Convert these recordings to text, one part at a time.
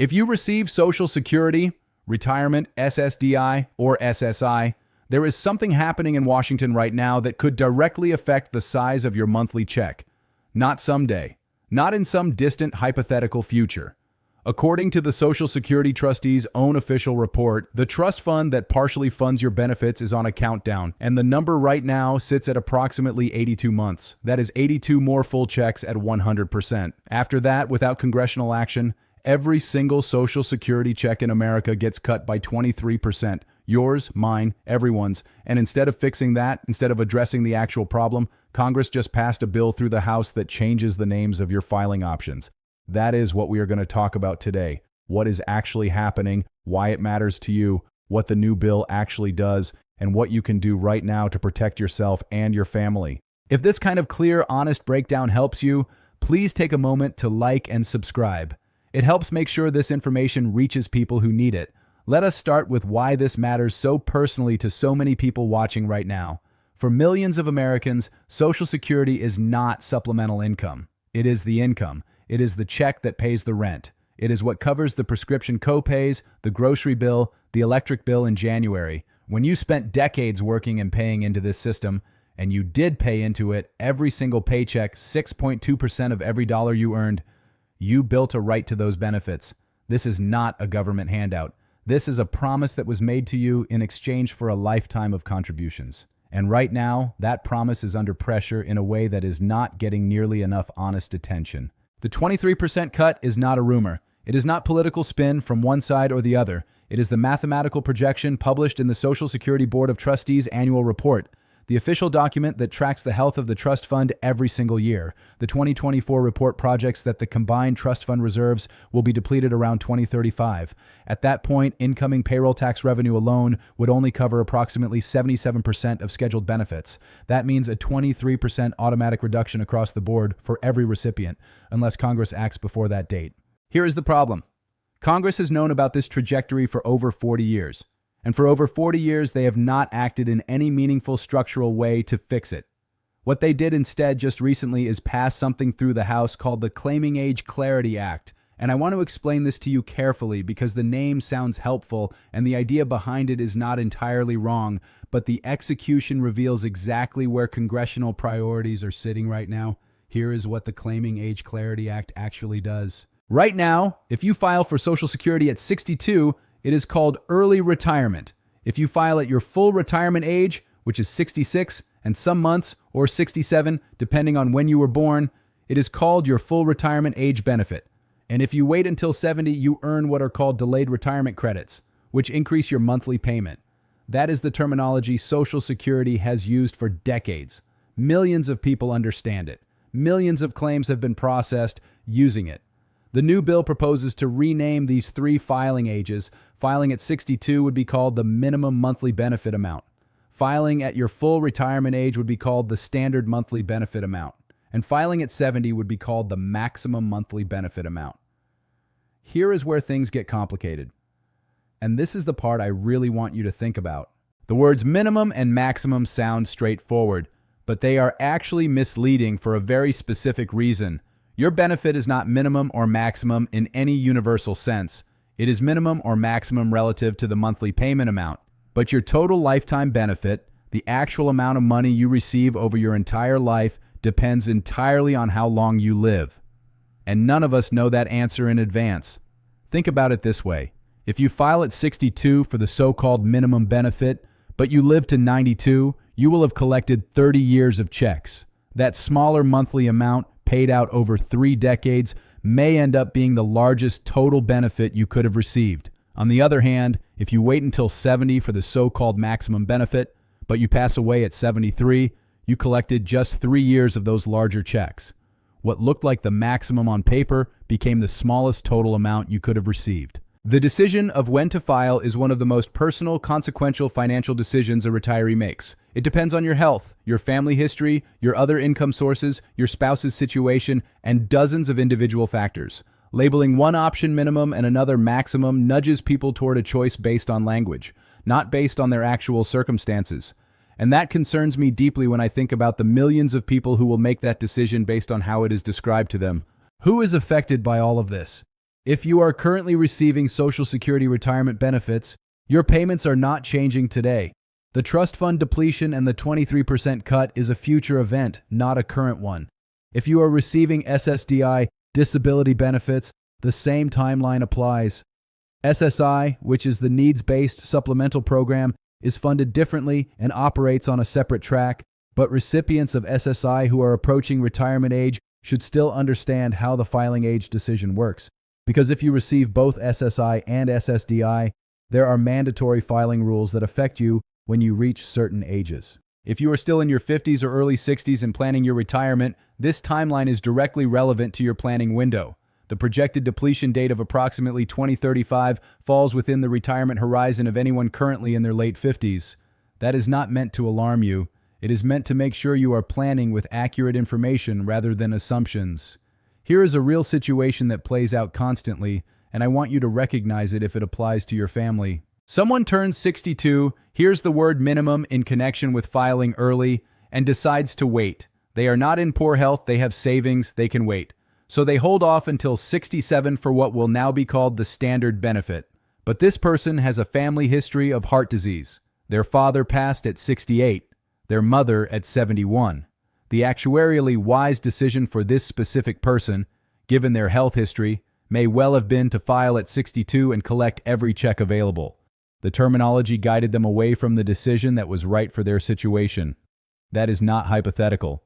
If you receive Social Security, Retirement, SSDI, or SSI, there is something happening in Washington right now that could directly affect the size of your monthly check. Not someday. Not in some distant hypothetical future. According to the Social Security Trustees' own official report, the trust fund that partially funds your benefits is on a countdown, and the number right now sits at approximately 82 months. That is 82 more full checks at 100%. After that, without congressional action, every single Social Security check in America gets cut by 23%. Yours, mine, everyone's. And instead of fixing that, instead of addressing the actual problem, Congress just passed a bill through the House that changes the names of your filing options. That is what we are going to talk about today. What is actually happening, why it matters to you, what the new bill actually does, and what you can do right now to protect yourself and your family. If this kind of clear, honest breakdown helps you, please take a moment to like and subscribe. It helps make sure this information reaches people who need it. Let us start with why this matters so personally to so many people watching right now. For millions of Americans, Social Security is not supplemental income. It is the income. It is the check that pays the rent. It is what covers the prescription co-pays, the grocery bill, the electric bill in January. When you spent decades working and paying into this system, and you did pay into it every single paycheck, 6.2% of every dollar you earned, you built a right to those benefits. This is not a government handout. This is a promise that was made to you in exchange for a lifetime of contributions. And right now, that promise is under pressure in a way that is not getting nearly enough honest attention. The 23% cut is not a rumor. It is not political spin from one side or the other. It is the mathematical projection published in the Social Security Board of Trustees annual report, the official document that tracks the health of the trust fund every single year. The 2024 report projects that the combined trust fund reserves will be depleted around 2035. At that point, incoming payroll tax revenue alone would only cover approximately 77% of scheduled benefits. That means a 23% automatic reduction across the board for every recipient, unless Congress acts before that date. Here is the problem. Congress has known about this trajectory for over 40 years. And for over 40 years, they have not acted in any meaningful structural way to fix it. What they did instead just recently is pass something through the House called the Claiming Age Clarity Act. And I want to explain this to you carefully because the name sounds helpful and the idea behind it is not entirely wrong, but the execution reveals exactly where congressional priorities are sitting right now. Here is what the Claiming Age Clarity Act actually does. Right now, if you file for Social Security at 62, it is called early retirement. If you file at your full retirement age, which is 66 and some months, or 67, depending on when you were born, it is called your full retirement age benefit. And if you wait until 70, you earn what are called delayed retirement credits, which increase your monthly payment. That is the terminology Social Security has used for decades. Millions of people understand it. Millions of claims have been processed using it. The new bill proposes to rename these three filing ages. Filing at 62 would be called the minimum monthly benefit amount. Filing at your full retirement age would be called the standard monthly benefit amount. And filing at 70 would be called the maximum monthly benefit amount. Here is where things get complicated. And this is the part I really want you to think about. The words minimum and maximum sound straightforward, but they are actually misleading for a very specific reason. Your benefit is not minimum or maximum in any universal sense. It is minimum or maximum relative to the monthly payment amount. But your total lifetime benefit, the actual amount of money you receive over your entire life, depends entirely on how long you live. And none of us know that answer in advance. Think about it this way. If you file at 62 for the so-called minimum benefit, but you live to 92, you will have collected 30 years of checks. That smaller monthly amount paid out over 3 decades may end up being the largest total benefit you could have received. On the other hand, if you wait until 70 for the so-called maximum benefit, but you pass away at 73, you collected just 3 years of those larger checks. What looked like the maximum on paper became the smallest total amount you could have received. The decision of when to file is one of the most personal, consequential financial decisions a retiree makes. It depends on your health, your family history, your other income sources, your spouse's situation, and dozens of individual factors. Labeling one option minimum and another maximum nudges people toward a choice based on language, not based on their actual circumstances. And that concerns me deeply when I think about the millions of people who will make that decision based on how it is described to them. Who is affected by all of this? If you are currently receiving Social Security retirement benefits, your payments are not changing today. The trust fund depletion and the 23% cut is a future event, not a current one. If you are receiving SSDI disability benefits, the same timeline applies. SSI, which is the needs-based supplemental program, is funded differently and operates on a separate track, but recipients of SSI who are approaching retirement age should still understand how the filing age decision works. Because if you receive both SSI and SSDI, there are mandatory filing rules that affect you when you reach certain ages. If you are still in your 50s or early 60s and planning your retirement, this timeline is directly relevant to your planning window. The projected depletion date of approximately 2035 falls within the retirement horizon of anyone currently in their late 50s. That is not meant to alarm you. It is meant to make sure you are planning with accurate information rather than assumptions. Here is a real situation that plays out constantly, and I want you to recognize it if it applies to your family. Someone turns 62, hears the word minimum in connection with filing early, and decides to wait. They are not in poor health, they have savings, they can wait. So they hold off until 67 for what will now be called the standard benefit. But this person has a family history of heart disease. Their father passed at 68, their mother at 71. The actuarially wise decision for this specific person, given their health history, may well have been to file at 62 and collect every check available. The terminology guided them away from the decision that was right for their situation. That is not hypothetical.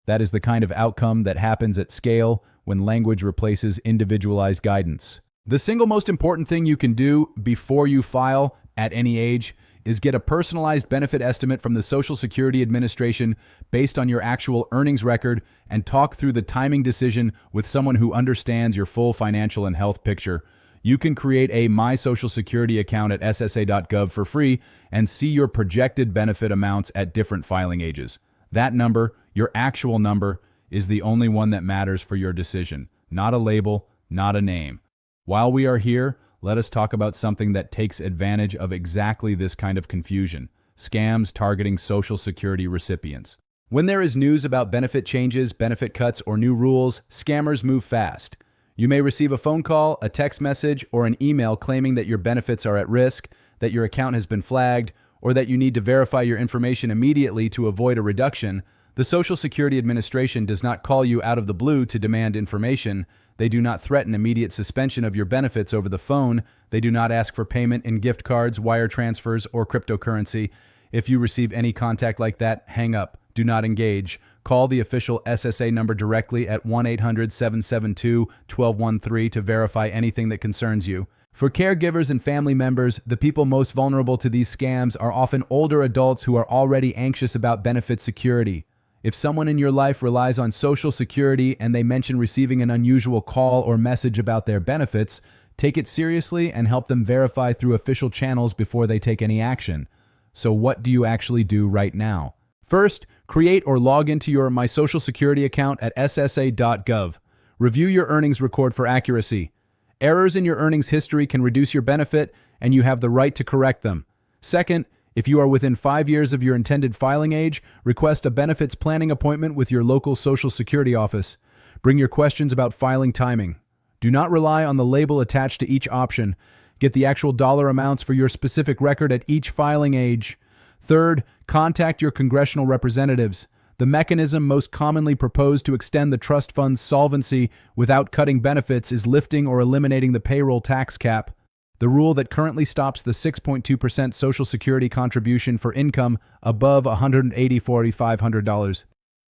That is the kind of outcome that happens at scale when language replaces individualized guidance. The single most important thing you can do before you file at any age is get a personalized benefit estimate from the Social Security Administration based on your actual earnings record and talk through the timing decision with someone who understands your full financial and health picture. You can create a My Social Security account at ssa.gov for free and see your projected benefit amounts at different filing ages. That number, your actual number, is the only one that matters for your decision, not a label, not a name. While we are here, let us talk about something that takes advantage of exactly this kind of confusion: scams targeting Social Security recipients. When there is news about benefit changes, benefit cuts, or new rules, scammers move fast. You may receive a phone call, a text message, or an email claiming that your benefits are at risk, that your account has been flagged, or that you need to verify your information immediately to avoid a reduction. The Social Security Administration does not call you out of the blue to demand information. They do not threaten immediate suspension of your benefits over the phone. They do not ask for payment in gift cards, wire transfers, or cryptocurrency. If you receive any contact like that, hang up. Do not engage. Call the official SSA number directly at 1-800-772-1213 to verify anything that concerns you. For caregivers and family members, the people most vulnerable to these scams are often older adults who are already anxious about benefit security. If someone in your life relies on Social Security and they mention receiving an unusual call or message about their benefits, take it seriously and help them verify through official channels before they take any action. So what do you actually do right now? First, create or log into your My Social Security account at ssa.gov. Review your earnings record for accuracy. Errors in your earnings history can reduce your benefit, and you have the right to correct them. Second, if you are within 5 years of your intended filing age, request a benefits planning appointment with your local Social Security office. Bring your questions about filing timing. Do not rely on the label attached to each option. Get the actual dollar amounts for your specific record at each filing age. Third, contact your congressional representatives. The mechanism most commonly proposed to extend the trust fund's solvency without cutting benefits is lifting or eliminating the payroll tax cap, the rule that currently stops the 6.2% Social Security contribution for income above $184,500.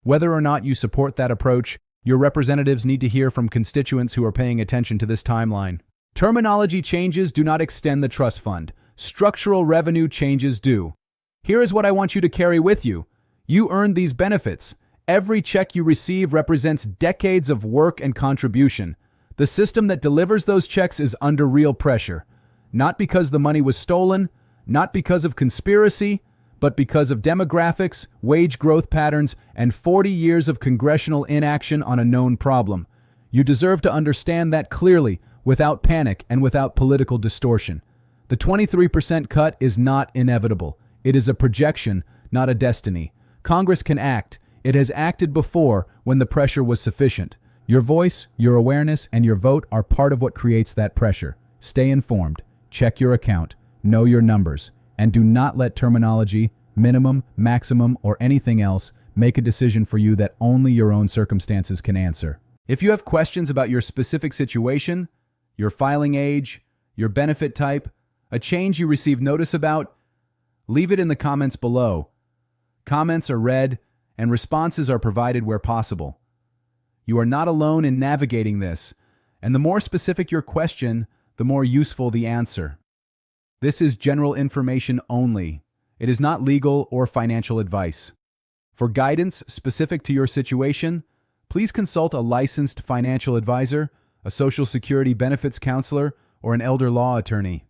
Whether or not you support that approach, your representatives need to hear from constituents who are paying attention to this timeline. Terminology changes do not extend the trust fund. Structural revenue changes do. Here is what I want you to carry with you. You earned these benefits. Every check you receive represents decades of work and contribution. The system that delivers those checks is under real pressure. Not because the money was stolen, not because of conspiracy, but because of demographics, wage growth patterns, and 40 years of congressional inaction on a known problem. You deserve to understand that clearly, without panic and without political distortion. The 23% cut is not inevitable. It is a projection, not a destiny. Congress can act. It has acted before when the pressure was sufficient. Your voice, your awareness, and your vote are part of what creates that pressure. Stay informed, check your account, know your numbers, and do not let terminology, minimum, maximum, or anything else make a decision for you that only your own circumstances can answer. If you have questions about your specific situation, your filing age, your benefit type, a change you received notice about, leave it in the comments below. Comments are read, and responses are provided where possible. You are not alone in navigating this, and the more specific your question, the more useful the answer. This is general information only. It is not legal or financial advice. For guidance specific to your situation, please consult a licensed financial advisor, a Social Security benefits counselor, or an elder law attorney.